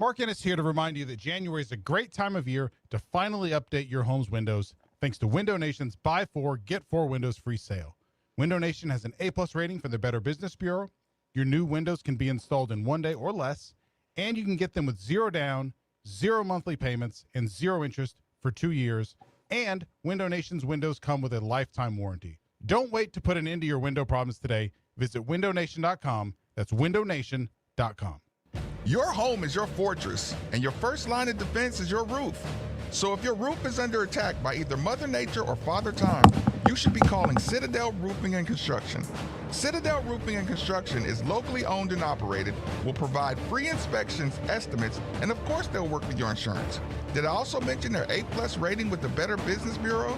Mark Ennis here to remind you that January is a great time of year to finally update your home's windows thanks to Window Nation's Buy 4, Get 4 Windows free sale. Window Nation has an A-plus rating from the Better Business Bureau. Your new windows can be installed in 1 day or less, and you can get them with 0 down, 0 monthly payments, and 0 interest for 2 years. And Window Nation's windows come with a lifetime warranty. Don't wait to put an end to your window problems today. Visit windownation.com. That's windownation.com. Your home is your fortress, and your first line of defense is your roof. So if your roof is under attack by either Mother Nature or Father Time, you should be calling Citadel Roofing and Construction. Citadel Roofing and Construction is locally owned and operated, will provide free inspections, estimates, and of course they'll work with your insurance. Did I also mention their A-plus rating with the Better Business Bureau?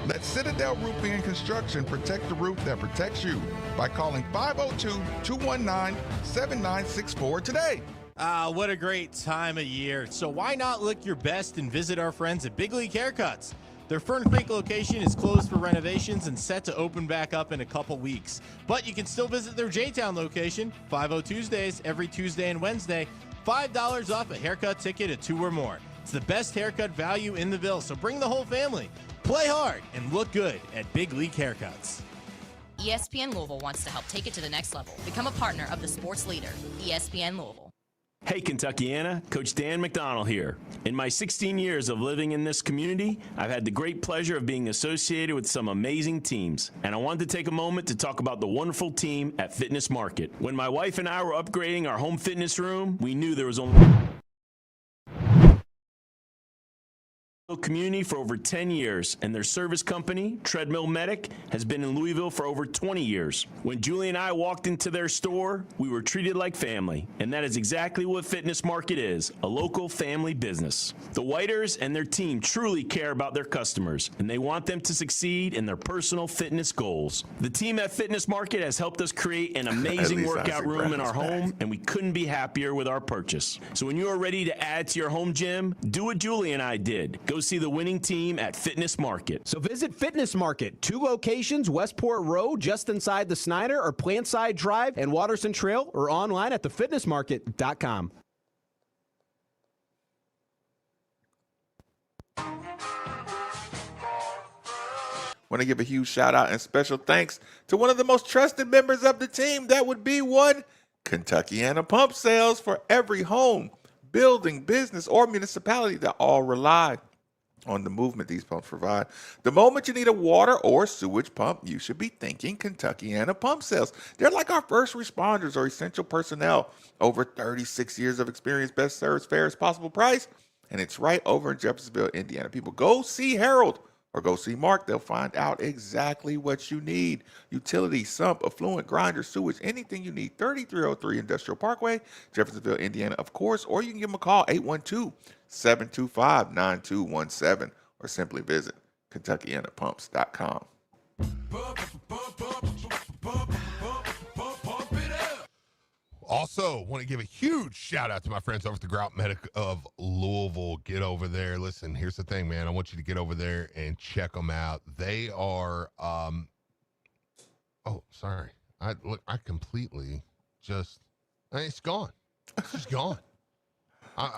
Let Citadel Roofing and Construction protect the roof that protects you by calling 502-219-7964 today. What a great time of year. So why not look your best and visit our friends at Big League Haircuts? Their Fern Creek location is closed for renovations and set to open back up in a couple weeks. But you can still visit their J-Town location, 50 Tuesdays, every Tuesday and Wednesday. $5 off a haircut ticket at 2 or more. It's the best haircut value in the Ville, so bring the whole family. Play hard and look good at Big League Haircuts. ESPN Louisville wants to help take it to the next level. Become a partner of the sports leader, ESPN Louisville. Hey, Kentuckiana, Coach Dan McDonald here. In my 16 years of living in this community, I've had the great pleasure of being associated with some amazing teams. And I wanted to take a moment to talk about the wonderful team at Fitness Market. When my wife and I were upgrading our home fitness room, we knew there was only community for over 10 years, and their service company, Treadmill Medic, has been in Louisville for over 20 years. When Julie and I walked into their store, we were treated like family, and that is exactly what Fitness Market is, a local family business. The Whiters and their team truly care about their customers, and they want them to succeed in their personal fitness goals. The team at Fitness Market has helped us create an amazing workout room in our home, and we couldn't be happier with our purchase. So when you are ready to add to your home gym, do what Julie and I did. Go see the winning team at Fitness Market. So visit Fitness Market, 2 locations, Westport Road, just inside the Snyder, or Plantside Drive and Watterson Trail, or online at thefitnessmarket.com. Want to give a huge shout out and special thanks to one of the most trusted members of the team. That would be one Kentuckiana Pump Sales, for every home, building, business, or municipality that all rely on the movement these pumps provide. The moment you need a water or sewage pump, you should be thinking Kentuckiana Pump Sales. They're like our first responders or essential personnel. Over 36 years of experience, best service, fairest possible price, and it's right over in Jeffersonville, Indiana. People, go see Harold or go see Mark. They'll find out exactly what you need. Utilities, sump, affluent, grinder, sewage, anything you need. 3303 Industrial Parkway, Jeffersonville, Indiana, of course, or you can give them a call, 812-725-9217, or simply visit KentuckianaPumps.com. Also, want to give a huge shout out to my friends over at the Grout Medic of Louisville. Get over there. Listen, here's the thing, man. I want you to get over there and check them out. They are, sorry. I completely just, it's gone. It's just gone.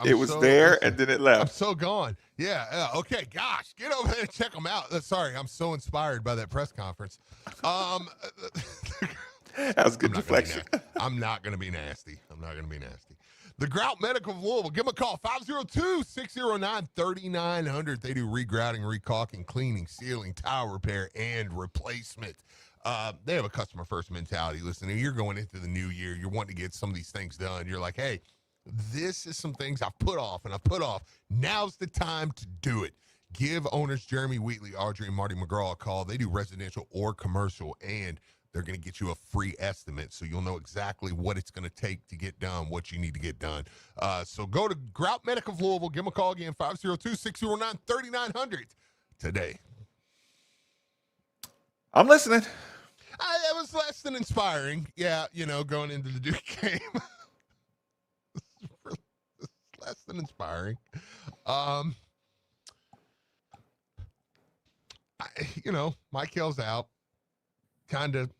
It was there and then it left. I'm so gone. Yeah. Okay. Gosh, get over there and check them out. Sorry, I'm so inspired by that press conference. That was good deflection. I'm not going to be nasty. The Grout Medical of Louisville. Give them a call, 502-609-3900. They do regrouting, recaulking, cleaning, sealing, tile repair, and replacement. They have a customer-first mentality. Listen, you're going into the new year. You're wanting to get some of these things done. You're like, hey, this is some things I've put off. Now's the time to do it. Give owners Jeremy Wheatley, Audrey, and Marty McGraw a call. They do residential or commercial, and they're going to get you a free estimate, so you'll know exactly what it's going to take to get done, what you need to get done. So go to Grout Medic of Louisville. Give them a call again, 502-609-3900 today. I'm listening. That was less than inspiring. Yeah, going into the Duke game. Less than inspiring. Mikel's out. Kind of.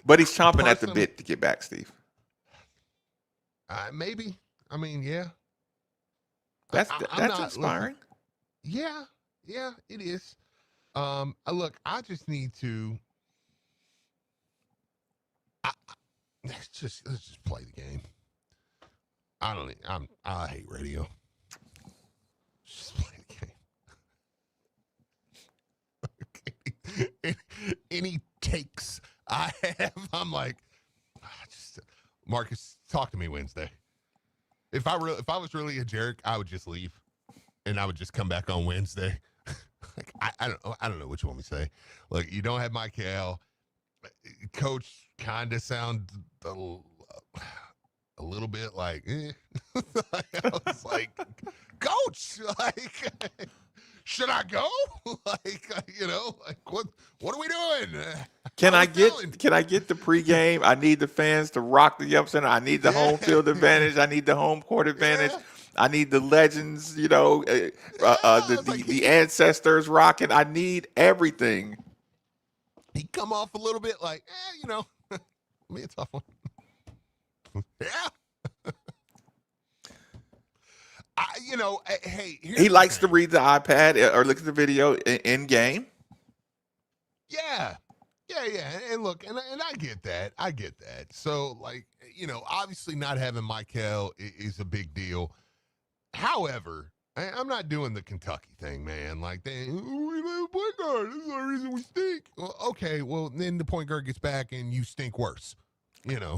But he's chomping at the bit to get back, Steve. Maybe. I mean, yeah. That's I'm not inspiring. Yeah, it is. Look, I just need to. Let's just play the game. I hate radio. Just play the game. Any takes I have, I'm like, Marcus, talk to me Wednesday. If I was really a jerk, I would just leave, and I would just come back on Wednesday. Like I don't know what you want me to say. Look, you don't have Mikel. Coach kind of sound a little bit like, eh. I was like, Coach, like, should I go? Like, what are we doing? Can I get the pregame? I need the fans to rock the Yum Center. I need the home field advantage. I need the home court advantage. Yeah. I need the legends, the ancestors rocking. I need everything. He come off a little bit like, me a tough one. Yeah. Hey, He likes to read the iPad or look at the video in game. Yeah. And look, and I get that. So, like, obviously not having Mikel is a big deal. However, I'm not doing the Kentucky thing, man. Like, we have a point guard. This is the reason we stink. Well, okay, well, then the point guard gets back and you stink worse.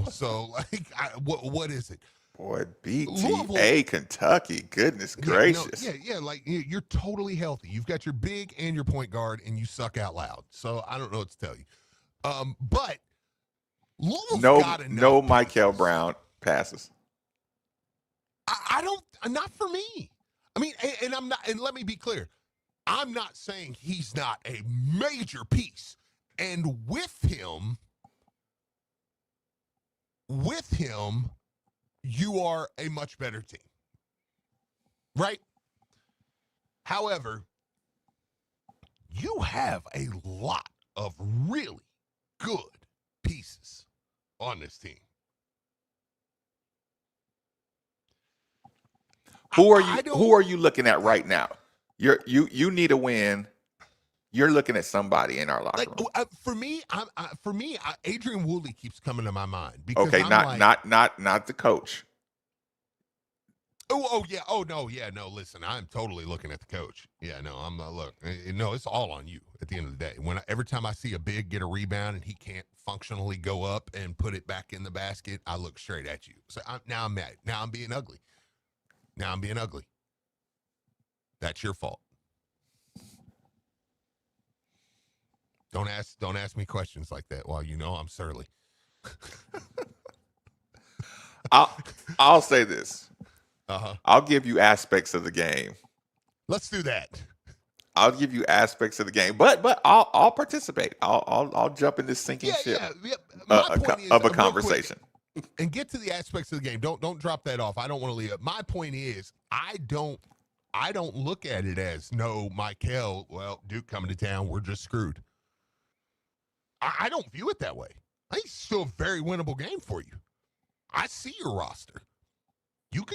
So, like, what is it? Boy, BTA Louisville, Kentucky. Goodness gracious. Like, you're totally healthy. You've got your big and your point guard, and you suck out loud. So, I don't know what to tell you. But Louisville's got enough. No Mikel Brown passes. I don't, not for me. I mean, and I'm not, and let me be clear. I'm not saying he's not a major piece. And with him, you are a much better team. Right? However, you have a lot of really good pieces on this team. Who are you looking at right now? You need a win. You're looking at somebody in our locker room. For me, Adrian Woolley keeps coming to my mind because okay, not the coach. Oh yeah. Oh no, yeah, no. Listen, I'm totally looking at the coach. Yeah, no, I'm look. No, it's all on you at the end of the day. Every time I see a big get a rebound and he can't functionally go up and put it back in the basket, I look straight at you. So now I'm mad. Now I'm being ugly. That's your fault. Don't ask me questions like that while I'm surly. I'll say this. Uh-huh. I'll give you aspects of the game. Let's do that. I'll give you aspects of the game, but I'll participate. I'll jump in this sinking ship of a conversation. And get to the aspects of the game. Don't drop that off. I don't want to leave it. My point is, I don't look at it as no, Mikel. Well, Duke coming to town, we're just screwed. I don't view it that way. I think it's still a very winnable game for you. I see your roster. You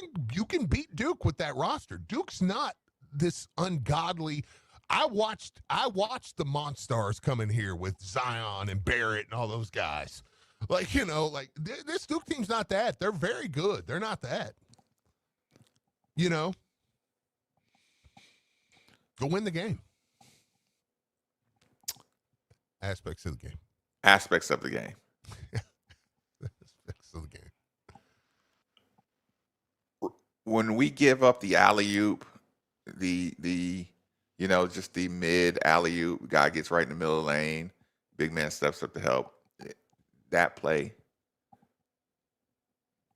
can beat Duke with that roster. Duke's not this ungodly. I watched the Monstars come in here with Zion and Barrett and all those guys. Like, this Duke team's not that. They're very good. They're not that. Go win the game. Aspects of the game. Aspects of the game. Aspects of the game. When we give up the alley-oop, just the mid alley-oop, guy gets right in the middle of the lane, big man steps up to help. That play.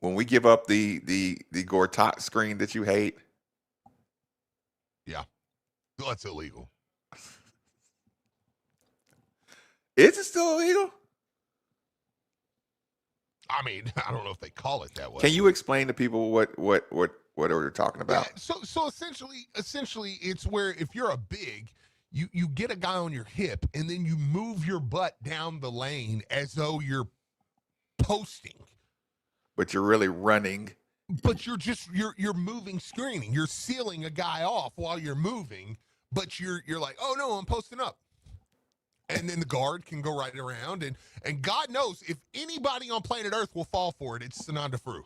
When we give up the Gortat screen that you hate. Yeah. That's illegal. Is it still illegal? I mean, I don't know if they call it that way. Can you explain to people what we're talking about? Yeah, so essentially it's where if you're a big, you get a guy on your hip and then you move your butt down the lane as though you're posting. But you're really running But you're moving screening. You're sealing a guy off while you're moving, but you're like, oh no, I'm posting up. And then the guard can go right around, and God knows if anybody on planet Earth will fall for it, it's Sananda Fru.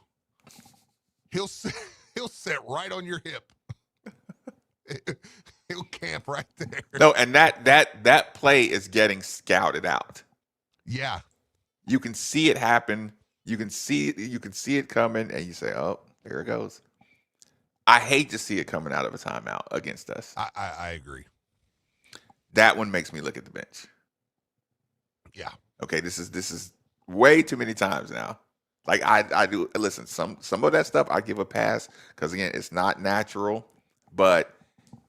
He'll sit right on your hip. He'll camp right there. No, and that play is getting scouted out. Yeah. You can see it happen. You can see it coming, and you say, "Oh, here it goes." I hate to see it coming out of a timeout against us. I agree. That one makes me look at the bench. Yeah. Okay, this is way too many times now. Like I do. Listen, some of that stuff I give a pass because again, it's not natural. But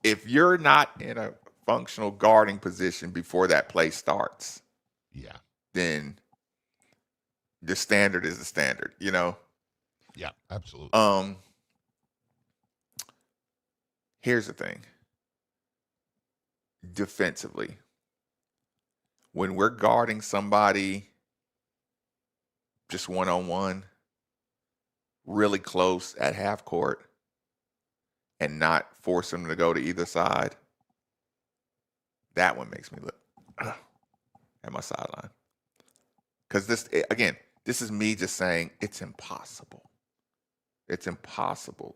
if you're not in a functional guarding position before that play starts, yeah, then the standard is the standard. You know. Yeah, absolutely. Here's the thing. Defensively, when we're guarding somebody just one-on-one, really close at half court, and not force them to go to either side, that one makes me look at my sideline. Because this is me just saying it's impossible. It's impossible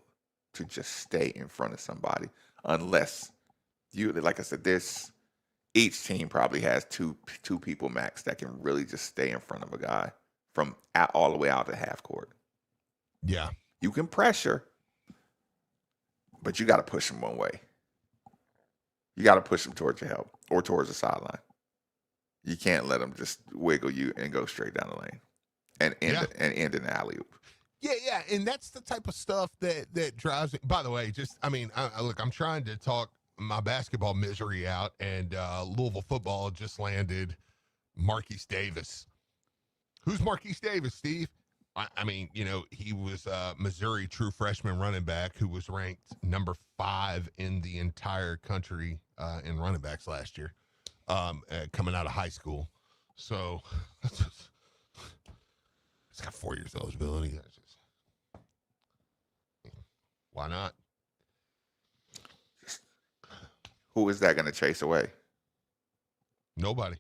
to just stay in front of somebody unless you, like I said, each team probably has two people max that can really just stay in front of a guy from all the way out to half court. Yeah. You can pressure, but you got to push them one way. You got to push them towards your help or towards the sideline. You can't let them just wiggle you and go straight down the lane and end in the alley-oop. Yeah, and that's the type of stuff that drives me. By the way, look, I'm trying to talk my basketball misery out, and Louisville football just landed Marquise Davis. Who's Marquise Davis, Steve? I mean, he was a Missouri true freshman running back who was ranked number 5 in the entire country in running backs last year, coming out of high school. So it's got 4 years eligibility. Why not? Who is that going to chase away? Nobody.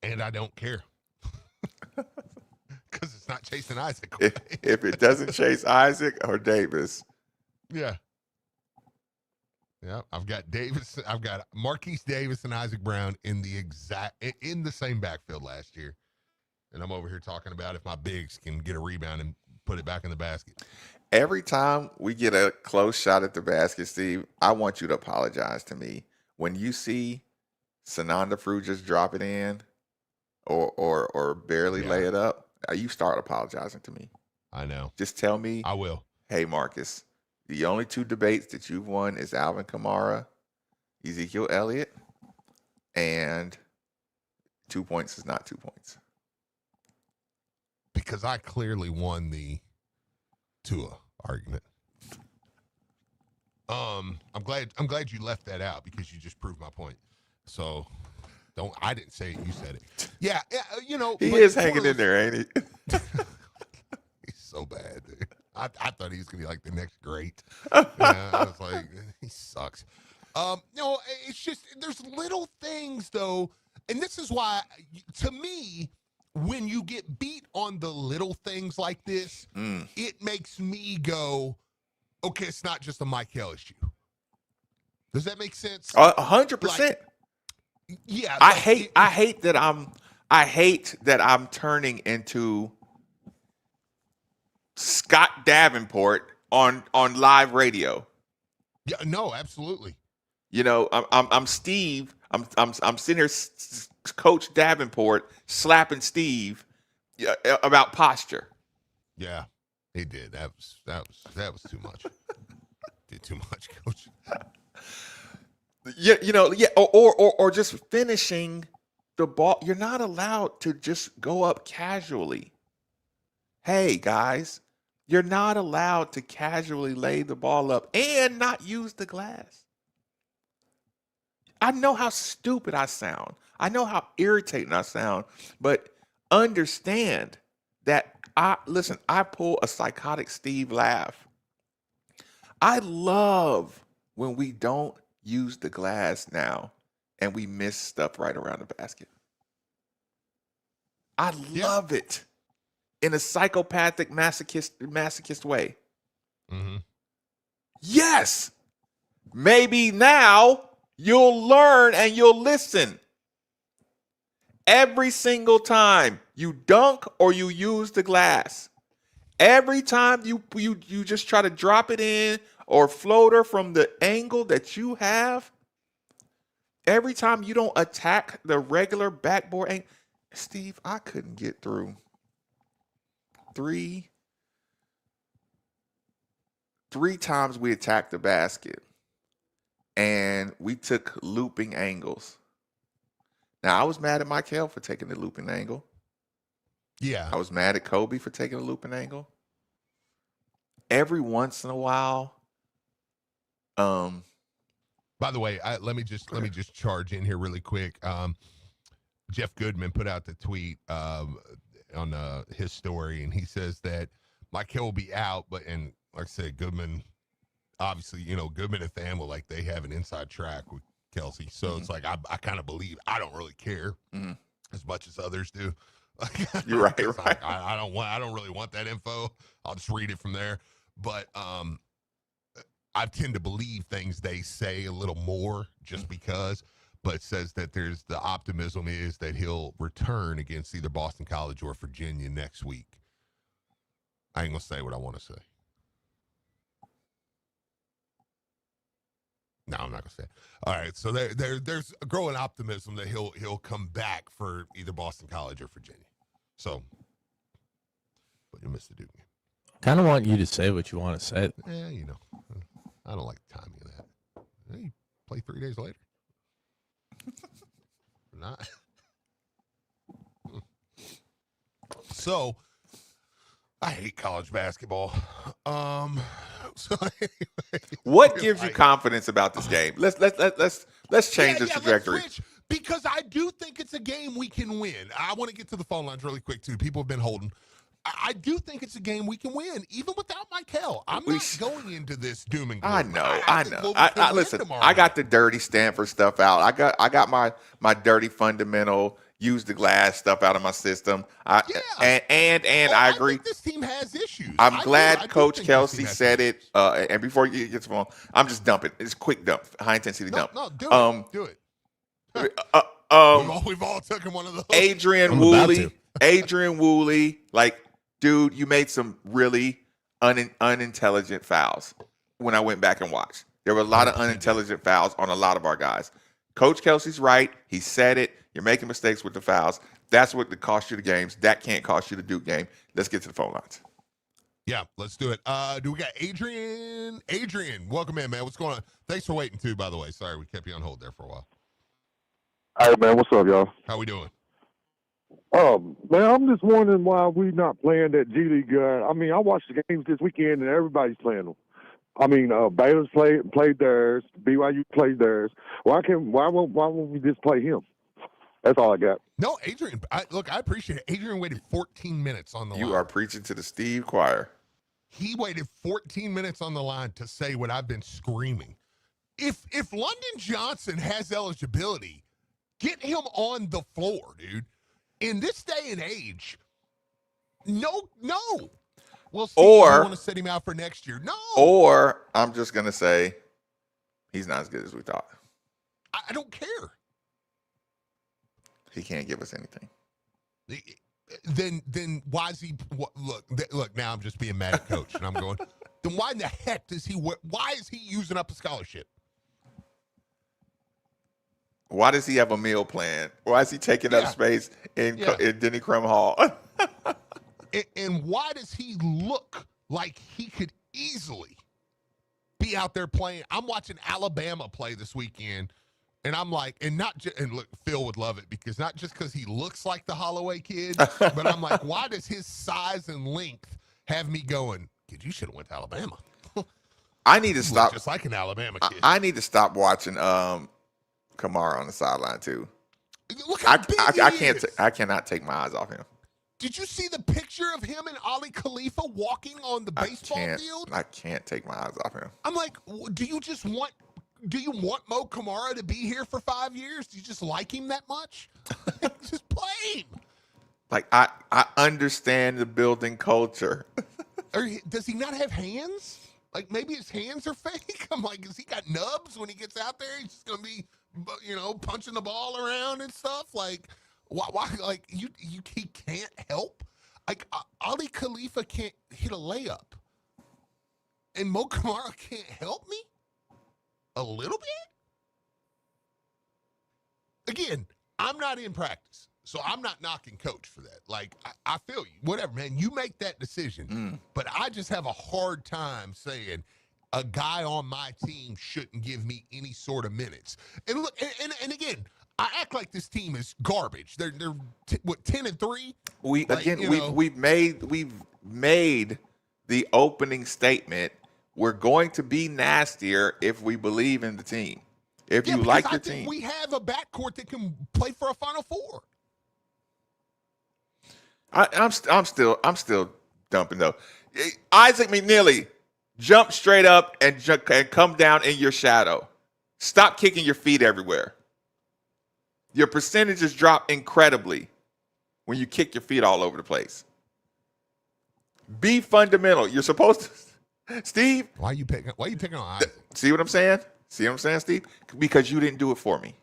And I don't care. Because it's not chasing Isaac. If it doesn't chase Isaac or Davis. Yeah. Yeah. I've got Marquise Davis and Isaac Brown in the same backfield last year. And I'm over here talking about if my bigs can get a rebound and put it back in the basket. Every time we get a close shot at the basket, Steve, I want you to apologize to me. When you see Sananda Fru just drop it in or barely lay it up, you start apologizing to me. I know. Just tell me. I will. Hey, Marcus, the only 2 debates that you've won is Alvin Kamara, Ezekiel Elliott, and 2 points is not 2 points. Because I clearly won the Tua argument. I'm glad you left that out because you just proved my point. So I didn't say it, you said it. Yeah, he is hanging in there, ain't he? He's so bad, dude. I thought he was gonna be like the next great. I was like, he sucks. No, it's just there's little things though, and this is why to me, when you get beat on the little things like this, it makes me go, okay, it's not just a Mikel issue. Does that make sense? 100%. Yeah. I hate that I'm turning into Scott Davenport on live radio. Yeah, no, absolutely. I'm Steve. I'm sitting here, Coach Davenport slapping Steve about posture. Yeah, he did. That was too much. Did too much, Coach. Or just finishing the ball. You're not allowed to just go up casually. Hey guys, you're not allowed to casually lay the ball up and not use the glass. I know how stupid I sound. I know how irritating I sound, but understand that I pull a psychotic Steve laugh. I love when we don't use the glass now and we miss stuff right around the basket. I love it in a psychopathic masochist way. Mm-hmm. Yes. Maybe now you'll learn and you'll listen. Every single time you dunk or you use the glass, every time you just try to drop it in or floater from the angle that you have, every time you don't attack the regular backboard angle, Steve, I couldn't get through three times we attacked the basket and we took looping angles. Now, I was mad at Mikel for taking the looping angle. Yeah. I was mad at Kobe for taking a looping angle. Every once in a while, by the way, let me just charge in here really quick. Jeff Goodman put out the tweet on his story, and he says that Mikel will be out, and like I said, Goodman, obviously, Goodman and Thamel, like they have an inside track with Kelsey, so it's like I kind of believe. I don't really care as much as others do. You're right. Like, I don't really want that info. I'll just read it from there. But I tend to believe things they say a little more just because. But it says that there's the optimism is that he'll return against either Boston College or Virginia next week. I ain't gonna say what I want to say. No, I'm not gonna say it. All right, so there's a growing optimism that he'll come back for either Boston College or Virginia. So, but you missed the Duke game. Kind of want you to say what you want to say. Yeah, I don't like the timing of that. Hey, play 3 days later. Not. So, I hate college basketball. So anyway, what gives you confidence about this game? Let's change the trajectory. Because I do think it's a game we can win. I want to get to the phone lines really quick too. People have been holding. I do think it's a game we can win, even without Mikel. I'm not going into this doom and gloom. I know. I listen. I got the dirty Stanford stuff out. I got my dirty fundamental use the glass stuff out of my system. I agree. I think this team has issues. I'm glad Coach Kelsey said it. And before you get to the phone, I'm just dumping. It's a quick dump, high intensity dump. No, do it. We've all taken one of those. Adrian Woolley, like, dude, you made some really unintelligent fouls when I went back and watched. There were a lot of unintelligent fouls on a lot of our guys. Coach Kelsey's right. He said it. You're making mistakes with the fouls. That's what cost you the games. That can't cost you the Duke game. Let's get to the phone lines. Yeah, let's do it. Do we got Adrian? Adrian, welcome in, man. What's going on? Thanks for waiting, too, by the way. Sorry, we kept you on hold there for a while. All right, man. What's up, y'all? How we doing? Man, I'm just wondering why we not playing that G League guy. I mean, I watched the games this weekend, and everybody's playing them. I mean, Baylor's played theirs. BYU played theirs. Why won't we just play him? That's all I got. No, Adrian, I appreciate it. Adrian waited 14 minutes on the line. You are preaching to the Steve choir. He waited 14 minutes on the line to say what I've been screaming. If London Johnson has eligibility, get him on the floor, dude. In this day and age, no. Well, Steve, you want to set him out for next year? No. Or I'm just going to say he's not as good as we thought. I don't care. He can't give us anything. Then why is he look? Now I'm just being mad at Coach, and I'm going. Then why in the heck does he? Why is he using up a scholarship? Why does he have a meal plan? Why is he taking up space in Denny Crum Hall? and why does he look like he could easily be out there playing? I'm watching Alabama play this weekend. And I'm like, and look, Phil would love it because not just because he looks like the Holloway kid, but I'm like, why does his size and length have me going, kid, you should have went to Alabama. I need to stop. Just like an Alabama kid. I need to stop watching Kamara on the sideline too. Look how big he is. I cannot take my eyes off him. Did you see the picture of him and Ali Khalifa walking on the baseball field? I can't take my eyes off him. I'm like, do you want Mo Kamara to be here for 5 years? Do you just like him that much? Just play him. Like, I understand the building culture. Or does he not have hands? Like, maybe his hands are fake? I'm like, has he got nubs when he gets out there? He's just going to be, punching the ball around and stuff? Like, why? Like, he can't help? Like, Ali Khalifa can't hit a layup. And Mo Kamara can't help me? A little bit? Again, I'm not in practice, so I'm not knocking coach for that. Like, I feel you. Whatever, man. You make that decision. But I just have a hard time saying a guy on my team shouldn't give me any sort of minutes. And look, and again, I act like this team is garbage. They're 10-3? We've made the opening statement. We're going to be nastier if we believe in the team. If you like the team. We have a backcourt that can play for a Final Four. I'm still dumping though. Isaac McNeely, jump straight up and come down in your shadow. Stop kicking your feet everywhere. Your percentages drop incredibly when you kick your feet all over the place. Be fundamental. You're supposed to. Steve, why are you picking on Isaac? See what I'm saying? Steve? Because you didn't do it for me.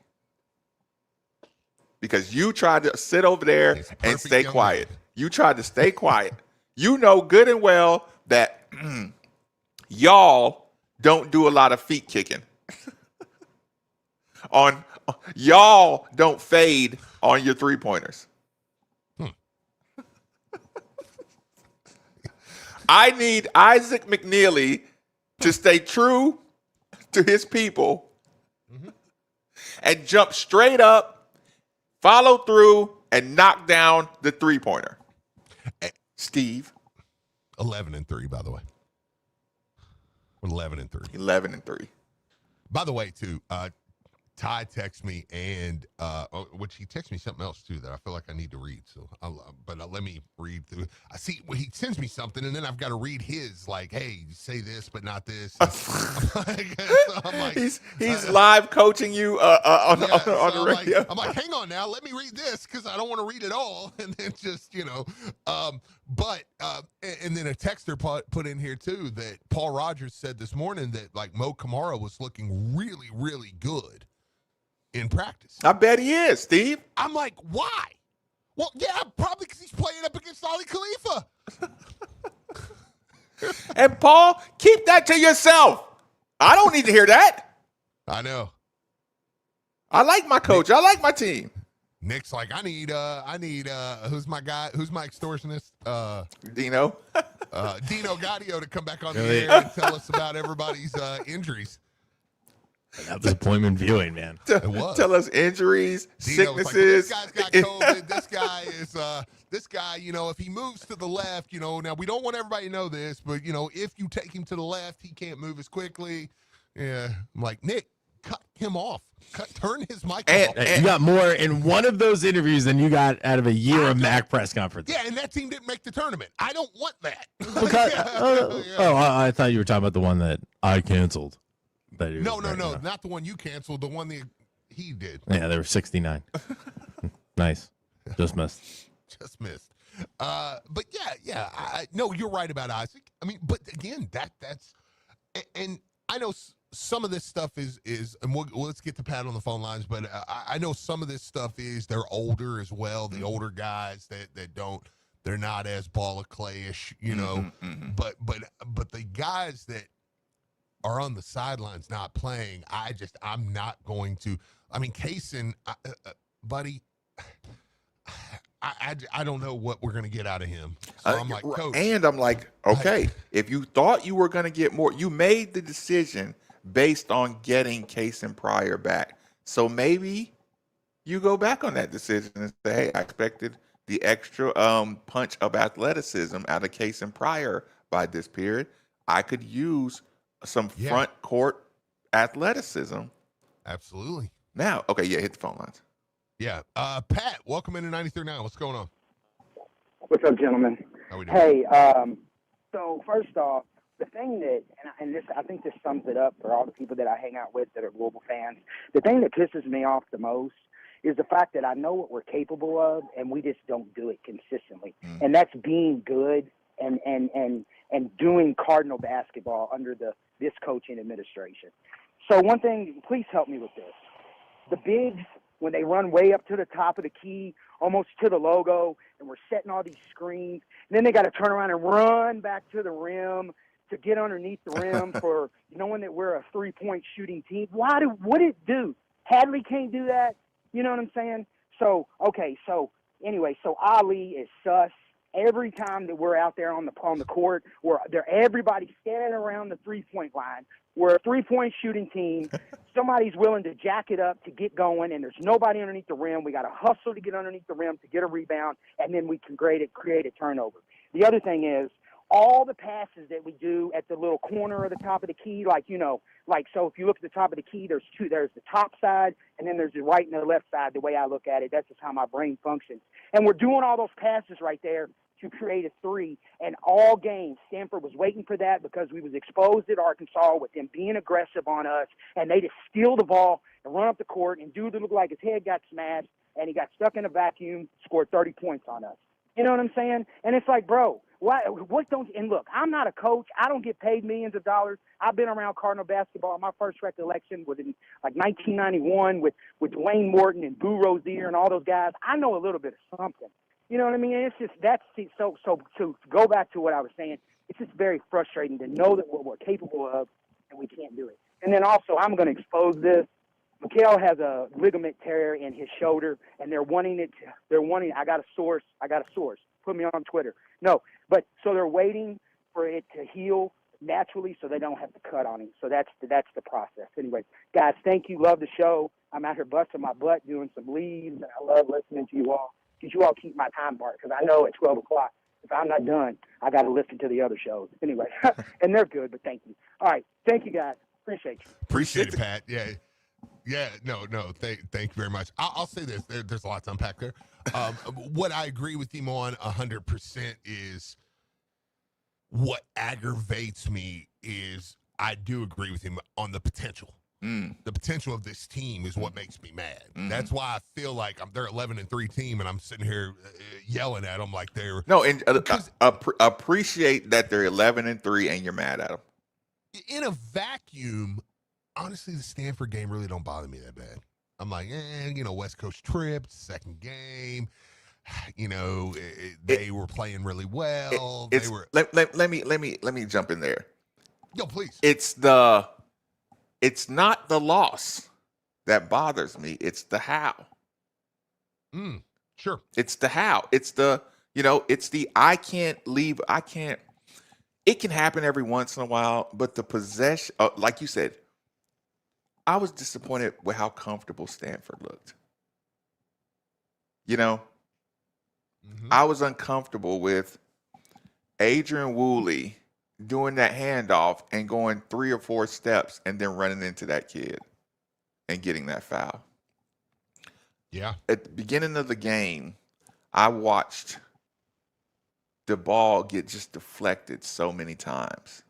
Because you tried to sit over there and stay quiet. You tried to stay quiet. You know good and well that y'all don't do a lot of feet kicking. Y'all don't fade on your three-pointers. I need Isaac McNeely to stay true to his people and jump straight up, follow through, and knock down the three-pointer. Steve. 11-3, by the way. We're 11-3. 11-3. By the way, too, Ty texted me, and which he texted me something else too that I feel like I need to read. So, let me read through. I see he sends me something, and then I've got to read his. Like, hey, say this, but not this. I'm like, he's live coaching you on the radio. I'm like, hang on now, let me read this because I don't want to read it all, and then just and then a texter put in here too that Paul Rogers said this morning that like Mo Kamara was looking really, really good in practice. I bet he is, Steve. I'm like, why? Well, yeah, probably because he's playing up against Ali Khalifa. And Paul, keep that to yourself. I don't need to hear that. I know. I like my coach. I like my team. Nick's like, I need who's my guy? Who's my extortionist? Dino. Dino Gaudio to come back on the air and tell us about everybody's injuries. That was appointment viewing, man. Tell us injuries, Dino sicknesses. Like, this guy's got COVID. This guy, if he moves to the left, now we don't want everybody to know this, but, if you take him to the left, he can't move as quickly. Yeah. I'm like, Nick, cut him off. Turn his mic off. You got more in one of those interviews than you got out of a year of MAC press conference. Yeah, and that team didn't make the tournament. I don't want that. I thought you were talking about the one that I canceled. No, not the one you canceled. The one that he did. Yeah, they were 69. Nice. Just missed. But no, you're right about Isaac. I mean, but again, that's and I know some of this stuff is and let's get to Pat on the phone lines. But I know some of this stuff is they're older as well. The older guys that don't, they're not as ball of clayish, But the guys that are on the sidelines not playing, I'm not going to. I mean, Kaysen, buddy, I don't know what we're going to get out of him. So I'm like, Coach. And I'm like, okay, if you thought you were going to get more, you made the decision based on getting Kaysen Pryor back. So maybe you go back on that decision and say, hey, I expected the extra punch of athleticism out of Kaysen Pryor by this period. I could use some front court athleticism. Absolutely. Now, okay, hit the phone lines. Yeah. Pat, welcome into 93.9. What's going on? What's up, gentlemen? How we doing? Hey, so first off, the thing that, and this, I think this sums it up for all the people that I hang out with that are Louisville fans. The thing that pisses me off the most is the fact that I know what we're capable of, and we just don't do it consistently. And that's being good and doing Cardinal basketball under this coaching administration. So one thing, please help me with this. The bigs, when they run way up to the top of the key, almost to the logo, and we're setting all these screens, and then they got to turn around and run back to the rim to get underneath the rim for knowing that we're a three-point shooting team. What it do? Hadley can't do that. You know what I'm saying? So, okay, so anyway, so Ali is sus. Every time that we're out there on the court, everybody's standing around the three-point line. We're a three-point shooting team. Somebody's willing to jack it up to get going, and there's nobody underneath the rim. We got to hustle to get underneath the rim to get a rebound, and then we can create a turnover. The other thing is all the passes that we do at the little corner of the top of the key, so if you look at the top of the key, there's two. There's the top side, and then there's the right and the left side, the way I look at it. That's just how my brain functions. And we're doing all those passes right there to create a three. And all game, Stanford was waiting for that because we was exposed at Arkansas with them being aggressive on us, and they just steal the ball and run up the court, and dude looked like his head got smashed, and he got stuck in a vacuum, scored 30 points on us. You know what I'm saying? And it's like, bro, what don't – and look, I'm not a coach. I don't get paid millions of dollars. I've been around Cardinal basketball. My first recollection was in, 1991 with Dwayne Morton and Boo Rozier and all those guys. I know a little bit of something. You know what I mean? It's just so to go back to what I was saying, it's just very frustrating to know that what we're capable of and we can't do it. And then also, I'm going to expose this. Mikel has a ligament tear in his shoulder, and they're wanting. I got a source. Put me on Twitter. No, but so they're waiting for it to heal naturally, so they don't have to cut on him. So that's the process. Anyway, guys, thank you. Love the show. I'm out here busting my butt doing some leaves, and I love listening to you all. Because you all keep my time bar, because I know at 12 o'clock, if I'm not done, I got to listen to the other shows. Anyway, and they're good, but thank you. All right. Thank you, guys. Appreciate you. Appreciate it, Pat. Yeah. No. Thank you very much. I'll say this. There's a lot to unpack there. What I agree with him on 100% is what aggravates me is I do agree with him on the potential. The potential of this team is what makes me mad. That's why I feel like they're 11-3 team, and I'm sitting here yelling at them like they're appreciate that they're 11-3, and you're mad at them. In a vacuum, honestly, the Stanford game really don't bother me that bad. I'm like, West Coast trip, second game. They were playing really well. Let me jump in there. Yo, please. It's not the loss that bothers me. It's the how. Sure. It's the how. It's the I can't leave. It can happen every once in a while, but the possession, like you said, I was disappointed with how comfortable Stanford looked. I was uncomfortable with Adrian Woolley doing that handoff and going 3 or 4 steps and then running into that kid and getting that foul. Yeah. At the beginning of the game, I watched the ball get just deflected so many times.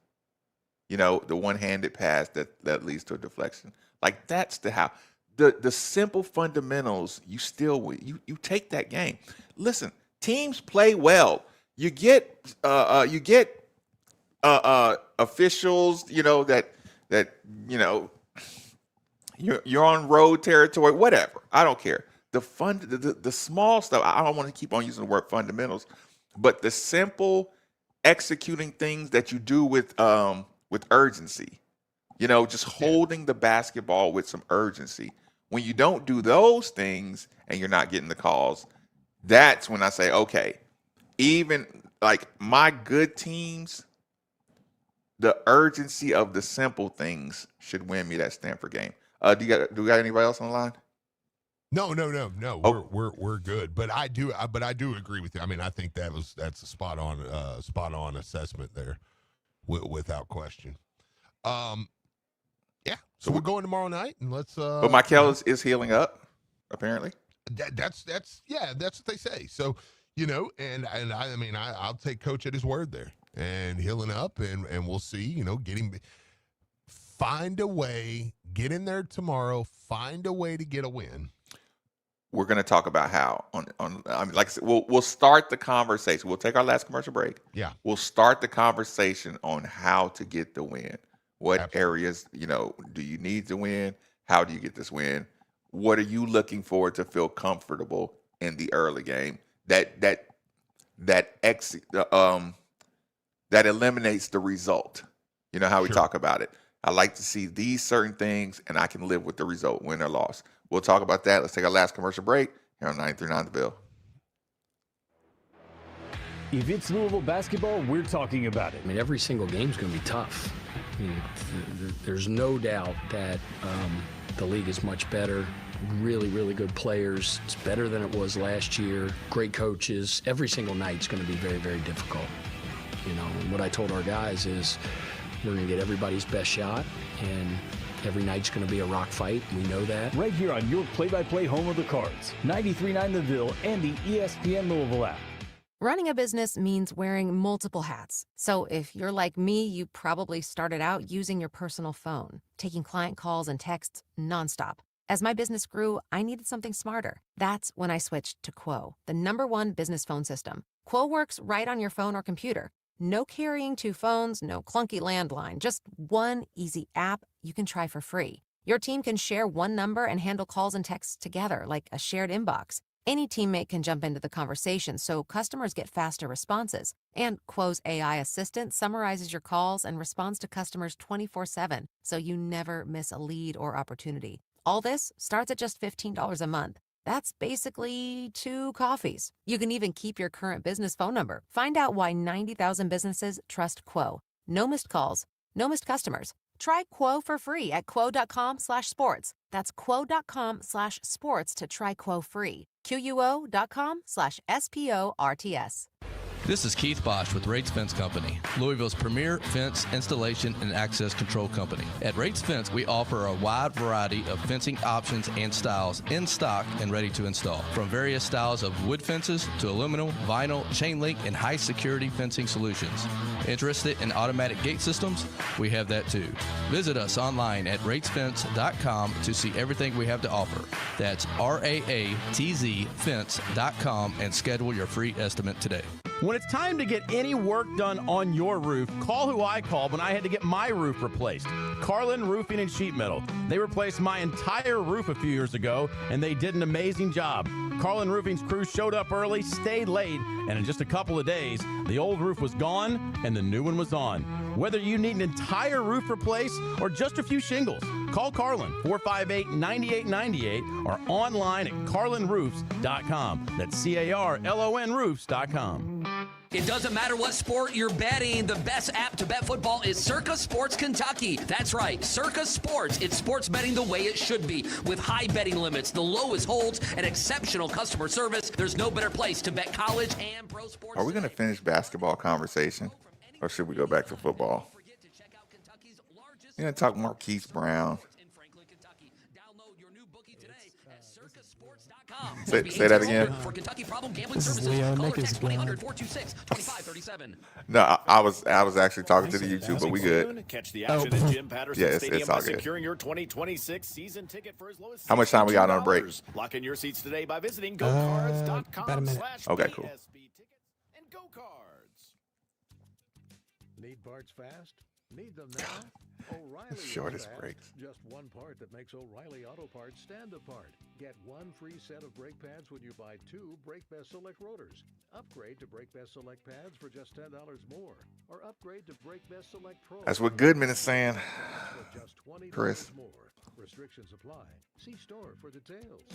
The one-handed pass that leads to a deflection. Like, that's the how. The simple fundamentals, you still win. You take that game. Listen, teams play well. You get officials, that you're on road territory, whatever. I don't care. The small stuff. I don't want to keep on using the word fundamentals, but the simple executing things that you do with urgency. Just holding the basketball with some urgency. When you don't do those things and you're not getting the calls, that's when I say, okay, even like my good teams, the urgency of the simple things should win me that Stanford game. Do we got anybody else on the line? No. Oh. We're good, but I do agree with you. I mean, I think that's a spot on assessment there, without question. Yeah. So we're going tomorrow night, and let's. But Mikel is healing up, apparently. That's what they say. So And I mean, I'll take Coach at his word there, and healing up, and we'll see, get him, find a way, get in there tomorrow, find a way to get a win. We're going to talk about how I mean, like I said, we'll start the conversation. We'll take our last commercial break. Yeah. We'll start the conversation on how to get the win. What areas, do you need to win? How do you get this win? What are you looking for to feel comfortable in the early game? That eliminates the result. You know how we talk about it. I like to see these certain things, and I can live with the result, win or loss. We'll talk about that. Let's take our last commercial break here on 93.9 The Bill. If it's Louisville basketball, we're talking about it. I mean, every single game's going to be tough. I mean, there's no doubt that the league is much better. Really, really good players. It's better than it was last year. Great coaches. Every single night's going to be very, very difficult. And what I told our guys is we're going to get everybody's best shot, and every night's going to be a rock fight. We know that. Right here on your play-by-play home of the Cards, 93.9 The Ville and the ESPN Louisville app. Running a business means wearing multiple hats. So if you're like me, you probably started out using your personal phone, taking client calls and texts nonstop. As my business grew, I needed something smarter. That's when I switched to Quo, the #1 business phone system. Quo works right on your phone or computer. No carrying 2 phones, no clunky landline, just one easy app you can try for free. Your team can share one number and handle calls and texts together like a shared inbox. Any teammate can jump into the conversation, so customers get faster responses. And Quo's AI assistant summarizes your calls and responds to customers 24/7, so you never miss a lead or opportunity. All this starts at just $15 a month. That's basically 2 coffees. You can even keep your current business phone number. Find out why 90,000 businesses trust Quo. No missed calls, no missed customers. Try Quo for free at quo.com/sports. That's quo.com/sports to try Quo free. QUO.com/SPORTS. This is Keith Bosch with Rates Fence Company, Louisville's premier fence installation and access control company. At Rates Fence, we offer a wide variety of fencing options and styles in stock and ready to install. From various styles of wood fences to aluminum, vinyl, chain link, and high security fencing solutions. Interested in automatic gate systems? We have that too. Visit us online at ratesfence.com to see everything we have to offer. That's RAATZ fence.com and schedule your free estimate today. When it's time to get any work done on your roof, call who I called when I had to get my roof replaced. Carlin Roofing and Sheet Metal. They replaced my entire roof a few years ago, and they did an amazing job. Carlin Roofing's crew showed up early, stayed late, and in just a couple of days, the old roof was gone and the new one was on. Whether you need an entire roof replaced or just a few shingles, call Carlin, 458-9898, or online at carlinroofs.com. That's CARLON roofs.com. It doesn't matter what sport you're betting, the best app to bet football is Circa Sports Kentucky. That's right, Circa Sports. It's sports betting the way it should be, with high betting limits, the lowest holds, and exceptional customer service. There's no better place to bet college and pro sports. Are we going to finish basketball conversation, or should we go back to football? You're going to talk Mikel Brown. Say that again. This is Leo Nick's game. No, I was actually talking to the YouTube, but we good. Catch the action at Jim Patterson Stadium it's all by good. securing your 2026 season ticket for as low as How much time we got on break? Lock in your seats today by visiting gocards.com. About a minute. Okay, cool. And Go Cards. Need parts fast? Need them now? O'Reilly Shortest Auto breaks. Parts. Just one part that makes O'Reilly Auto Parts stand apart. Get one free set of brake pads when you buy 2 Brake Best Select rotors. Upgrade to Brake Best Select pads for just $10 more. Or upgrade to Brake Best Select Pro. That's what Goodman is saying. For just $20 Chris. more. Restrictions apply. See store for details.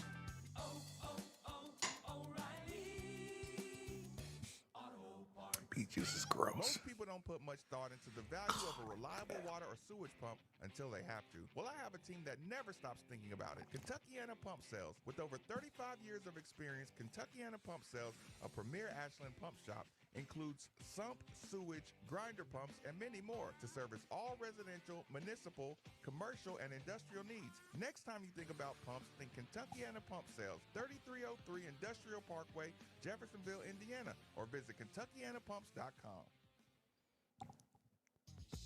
Beet juice is gross. Most people don't put much thought into the value of a reliable water or sewage pump until they have to. Well, I have a team that never stops thinking about it. Kentuckiana Pump Sales. With over 35 years of experience, Kentuckiana Pump Sales, a premier Ashland pump shop, includes sump, sewage, grinder pumps, and many more to service all residential, municipal, commercial, and industrial needs. Next time you think about pumps, think Kentuckiana Pump Sales, 3303 Industrial Parkway, Jeffersonville, Indiana, or visit KentuckianaPumps.com.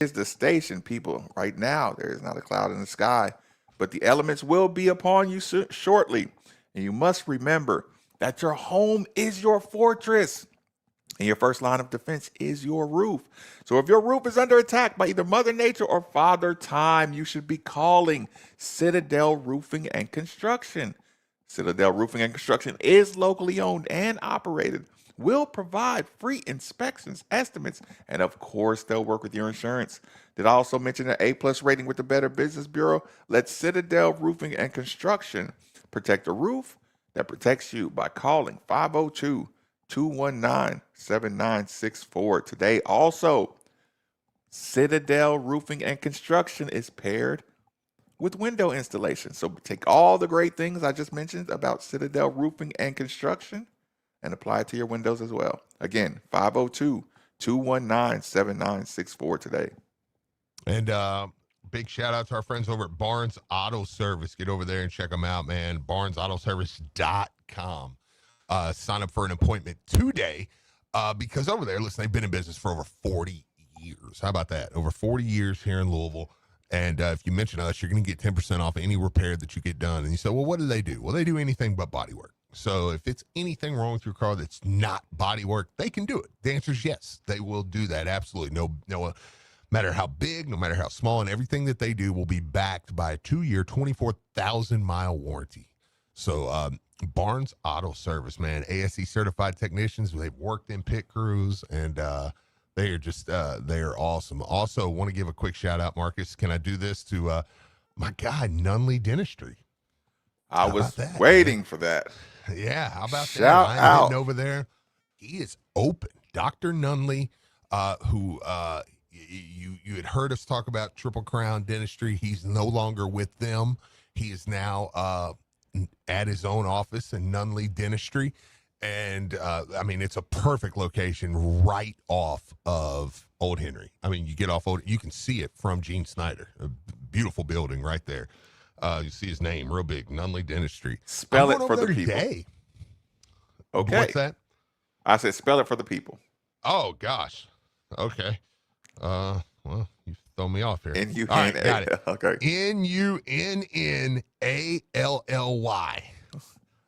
Is the station, people. Right now, there is not a cloud in the sky, but the elements will be upon you shortly. And you must remember that your home is your fortress, and your first line of defense is your roof. So if your roof is under attack by either Mother Nature or Father Time, you should be calling Citadel Roofing and Construction. Citadel Roofing and Construction is locally owned and operated, will provide free inspections, estimates, and of course, they'll work with your insurance. Did I also mention an A+ rating with the Better Business Bureau? Let Citadel Roofing and Construction protect a roof that protects you by calling 502-219-7964 today. Also, Citadel Roofing and Construction is paired with window installation. So take all the great things I just mentioned about Citadel Roofing and Construction and apply it to your windows as well. Again, 502-219-7964 today. And big shout out to our friends over at Barnes Auto Service. Get over there and check them out, man. BarnesAutoservice.com. Sign up for an appointment today because over there, listen, they've been in business for over 40 years. How about that? Over 40 years here in Louisville. And if you mention us, you're going to get 10% off any repair that you get done. And you say, well, what do they do? Well, they do anything but body work. So if it's anything wrong with your car that's not body work, they can do it. The answer is yes. They will do that. Absolutely. No matter how big, no matter how small, and everything that they do will be backed by a 2-year, 24,000-mile warranty. So Barnes Auto Service, man, ASE certified technicians. They've worked in pit crews, and they are just they are awesome. Also, want to give a quick shout out, Marcus. Can I do this to my guy Nunley Dentistry? I was waiting for that. Yeah, how about Shout that? out. I'm hitting over there. He is open. Dr. Nunley, who you had heard us talk about Triple Crown Dentistry. He's no longer with them. He is now at his own office in Nunley Dentistry. And, I mean, it's a perfect location right off of Old Henry. I mean, you get off you can see it from Gene Snyder. A beautiful building right there. You see his name real big, Nunley Dentistry. Spell it for the people. Today. Okay. What's that? I said spell it for the people. Oh, gosh. Okay. Well, you throw me off here. N-U-N-A-L-L-Y. All right, got it. Okay. N-U-N-N-A-L-L-Y.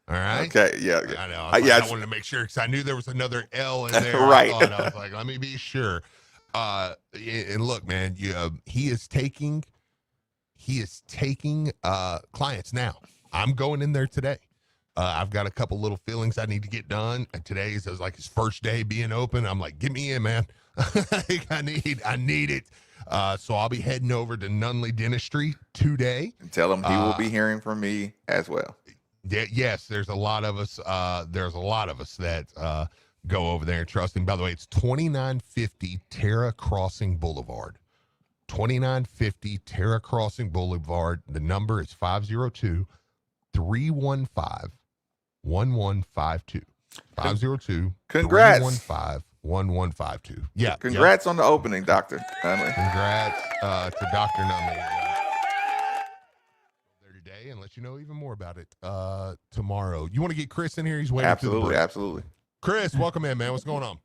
All right. Okay. Yeah. I know. I wanted to make sure because I knew there was another L in there. Right. I was like, let me be sure. And look, man, he is taking clients now. I'm going in there today. I've got a couple little fillings I need to get done. And today is like his first day being open. I'm like, get me in, man. I need it. So I'll be heading over to Nunley Dentistry today. And tell him he will be hearing from me as well. Yes, there's a lot of us. That go over there and trust him. By the way, it's 2950 Terra Crossing Boulevard. 2950 Terra Crossing Boulevard. The number is 502-315-1152. 502 Congrats. 315-1152. Yeah. Congrats on the opening, Dr. Nunley. Congrats to Dr. Nunley. There today and let you know even more about it tomorrow. You want to get Chris in here? He's waiting. Absolutely. Chris, welcome in, man. What's going on?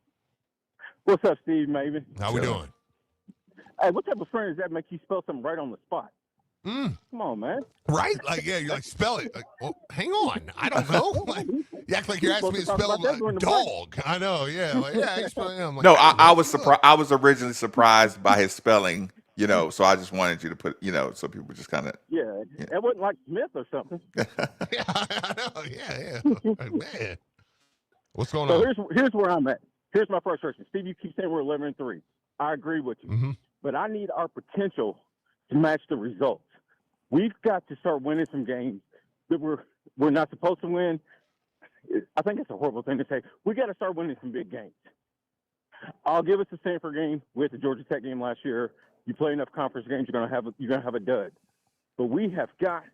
What's up, Steve, maybe? How we doing? Hey, what type of friend does that make you spell something right on the spot? Come on, man. Right? Like, yeah, you're like, spell it. Like, well, hang on. I don't know. Like, you act like you're asking me to spell dog. I know, yeah. Like, yeah, I spell it. Like, no, I was surprised. I was originally surprised by his spelling, so I just wanted you to put, so people just kind of. Yeah, it wasn't like Smith or something. Yeah, I know. Yeah. Man. What's going on? So here's where I'm at. Here's my first question. Steve, you keep saying we're 11-3. I agree with you. Mm-hmm. But I need our potential to match the results. We've got to start winning some games that we're not supposed to win. I think it's a horrible thing to say. We got to start winning some big games. I'll give us the Stanford game with the Georgia Tech game last year. You play enough conference games, you're gonna have a dud. But we have got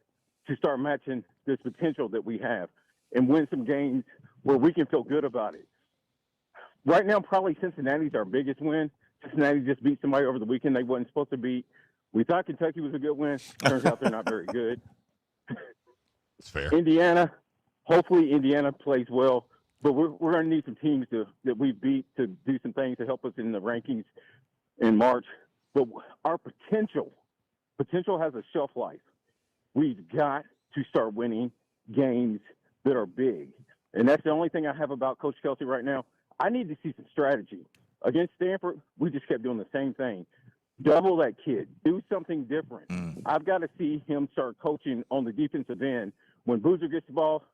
to start matching this potential that we have and win some games where we can feel good about it. right now, probably Cincinnati's our biggest win. Cincinnati just beat somebody over the weekend they wasn't supposed to beat. We thought Kentucky was a good win. Turns out they're not very good. It's fair. Indiana, hopefully Indiana plays well, but we're going to need some teams that we beat to do some things to help us in the rankings in March. But our potential has a shelf life. We've got to start winning games that are big. And that's the only thing I have about Coach Kelsey right now. I need to see some strategy. Against Stanford, we just kept doing the same thing. Double that kid. Do something different. I've got to see him start coaching on the defensive end. When Boozer gets the ball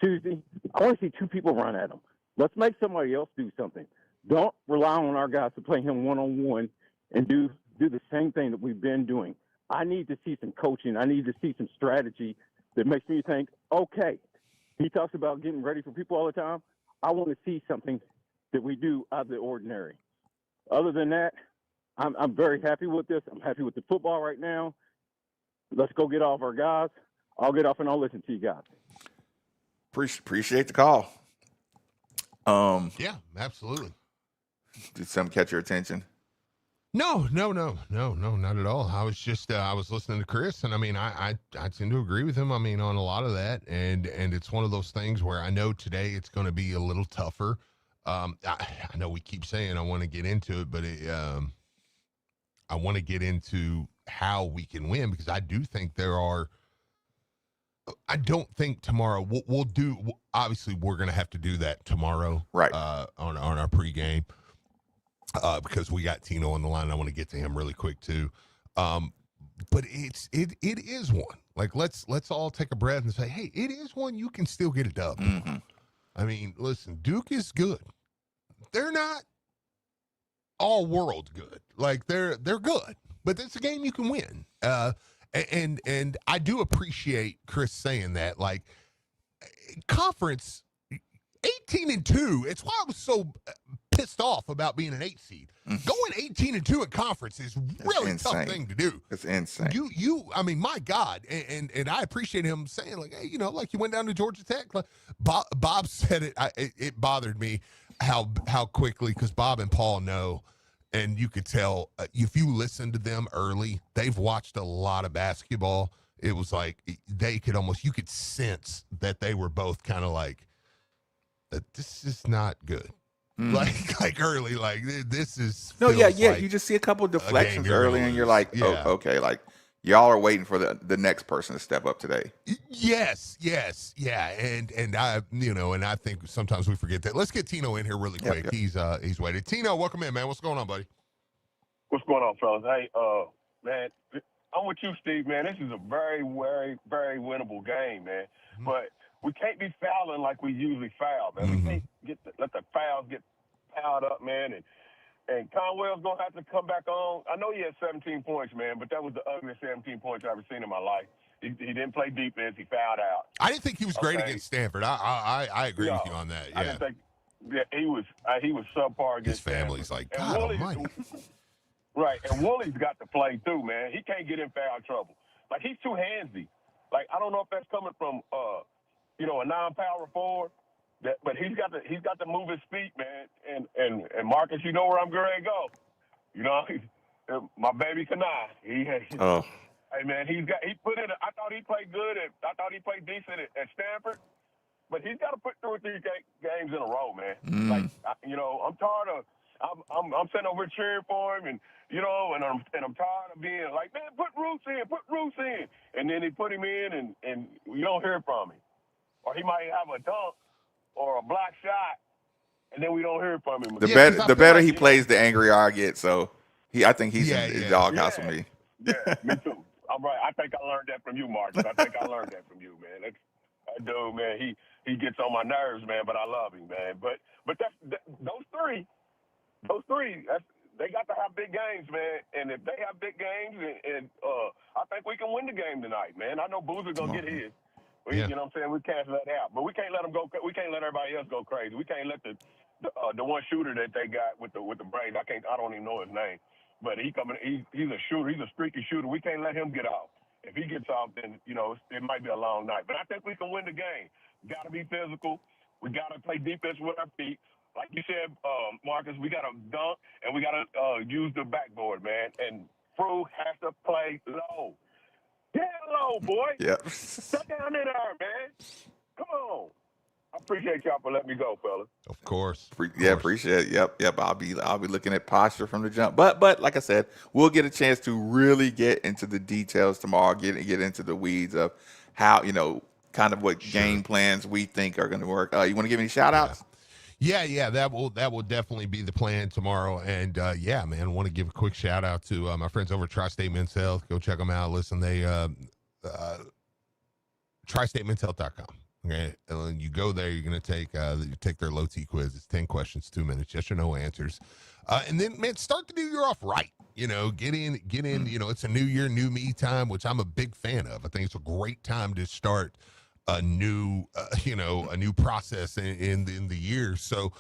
Tuesday, I want to see two people run at him. Let's make somebody else do something. Don't rely on our guys to play him one-on-one and do the same thing that we've been doing. I need to see some coaching. I need to see some strategy that makes me think, okay, he talks about getting ready for people all the time. I want to see something that we do out of the ordinary. Other than that, I'm very happy with this. I'm happy with the football right now. Let's go get off our guys. I'll get off and I'll listen to you guys. Appreciate the call. Yeah, absolutely. Did something catch your attention? No, not at all. I was just I was listening to Chris, and I mean, I tend to agree with him. I mean, on a lot of that, and it's one of those things where I know today it's going to be a little tougher. I know we keep saying I want to get into it, but I want to get into how we can win, because I do think I don't think tomorrow we'll do. Obviously, we're going to have to do that tomorrow, right? On our pregame. Because we got Tino on the line. I want to get to him really quick too. But it is one. Like, let's all take a breath and say, hey, it is one you can still get a dub. Mm-hmm. I mean, listen, Duke is good. They're not all world good. Like, they're good, but it's a game you can win. And I do appreciate Chris saying that. Like, conference 18-2. It's why I was so pissed off about being an 8 seed. Going 18-2 in conference is really a tough thing to do. It's insane. I mean, my God, and I appreciate him saying, like, hey, like you went down to Georgia Tech. Like, Bob said it. It bothered me how quickly, because Bob and Paul know, and you could tell if you listen to them early, they've watched a lot of basketball. It was like you could sense that they were both kind of like, this is not good. Like early, like this is yeah. like you just see a couple of deflections early, and you're like, oh, okay, like y'all are waiting for the next person to step up today. Yes, yeah, and I, and I think sometimes we forget that. Let's get Tino in here really quick. Yep. He's waiting. Tino, welcome in, man. What's going on, buddy? What's going on, fellas? Hey, man, I'm with you, Steve. Man, this is a very, very, very winnable game, man. But we can't be fouling like we usually foul, man. We can't let the fouls get piled up, man. And Conwell's going to have to come back on. I know he had 17 points, man, but that was the ugliest 17 points I've ever seen in my life. He didn't play defense. He fouled out. I didn't think he was great against Stanford. I agree with you on that. Yeah. I didn't think he was subpar against his family's Stanford. Like, God almighty. Right, and Wooley's got to play too, man. He can't get in foul trouble. Like, he's too handsy. Like, I don't know if that's coming from a non-power forward, but he's got to move his feet, man. And Marcus, you know where I'm going to go. My baby Kanai. Hey, man, he put in. I thought he played good. I thought he played decent at Stanford, but he's got to put 2 or 3 games in a row, man. Like, I'm tired of. I'm sitting over cheering for him, and I'm tired of being like, man, put Roots in, and then they put him in, and we don't hear from him, or he might have a dunk or a block shot, and then we don't hear from him. The better he plays, the angrier I get. So I think he's in the doghouse with me. Yeah, me too. I'm right. I think I learned that from you, Marcus. I think I learned that from you, man. That dude, man, he gets on my nerves, man, but I love him, man. But those three. They got to have big games, man. And if they have big games, and I think we can win the game tonight, man. I know Boozer's gonna get his. You know what I'm saying? We can't let out, but we can't let them go. We can't let everybody else go crazy. We can't let the one shooter that they got with the brains. I don't even know his name, but he's a shooter. He's a streaky shooter. We can't let him get off. If he gets off, then it might be a long night. But I think we can win the game. Got to be physical. We got to play defense with our feet. Like you said, Marcus, we got to dunk and we got to use the backboard, man. And Fru has to play low. Get low, boy. Yep. Shut down in there, man. Come on. I appreciate y'all for letting me go, fellas. Of course. Appreciate it. Yep. I'll be looking at posture from the jump. But like I said, we'll get a chance to really get into the details tomorrow, get into the weeds of how, kind of what game plans we think are going to work. You want to give any shout outs? Yeah, that will definitely be the plan tomorrow. And man, I want to give a quick shout out to my friends over at Tri-State Men's Health. Go check them out. Listen, they TriStateMen'sHealth.com. Okay, and when you go there, you're going to take their low T quiz. It's 10 questions, 2 minutes, yes or no answers. And then, man, start the new year off right. Get in. It's a new year, new me time, which I'm a big fan of. I think it's a great time to start a new process in the year. So,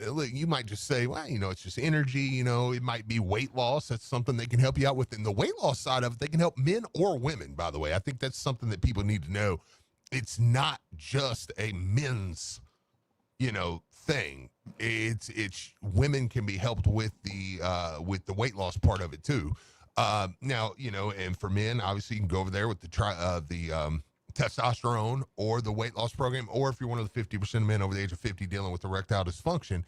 look, you might just say, well, it's just energy. It might be weight loss. That's something they can help you out with. And the weight loss side of it, they can help men or women. By the way, I think that's something that people need to know. It's not just a men's, thing. It's women can be helped with the weight loss part of it too. Now, and for men, obviously you can go over there with the testosterone or the weight loss program, or if you're one of the 50% of men over the age of 50 dealing with erectile dysfunction,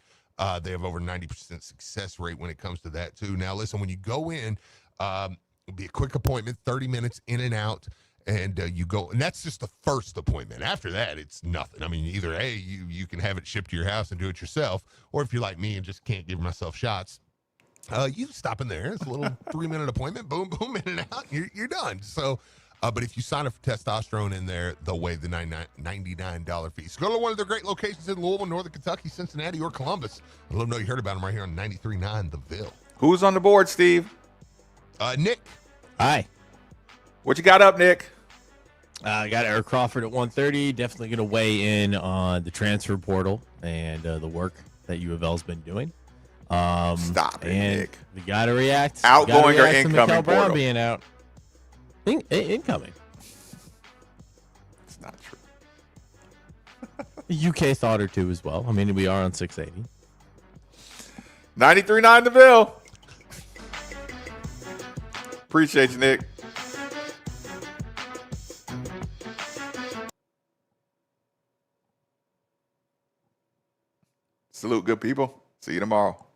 they have over 90% success rate when it comes to that too. Now, listen, when you go in, it'll be a quick appointment, 30 minutes in and out. And you go, and that's just the first appointment. After that, it's nothing. I mean, either you can have it shipped to your house and do it yourself, or if you're like me and just can't give myself shots, you stop in there. It's a little 3-minute appointment. Boom, boom, in and out. You're done. So, but if you sign up for testosterone in there, they'll waive the $99 fee. So go to one of their great locations in Louisville, Northern Kentucky, Cincinnati, or Columbus. And let them know you heard about them right here on 93.9 The Ville. Who's on the board, Steve? Nick. Hi. What you got up, Nick? I got Eric Crawford at 1:30. Definitely going to weigh in on the transfer portal and the work that U of L's been doing. Stop it, Nick. We got to react. Outgoing or incoming Mikel Brown portal? being out. Incoming. It's not true. UK thought or two as well. I mean, we are on 680. 93.9 The Ville. Appreciate you, Nick. Salute, good people. See you tomorrow.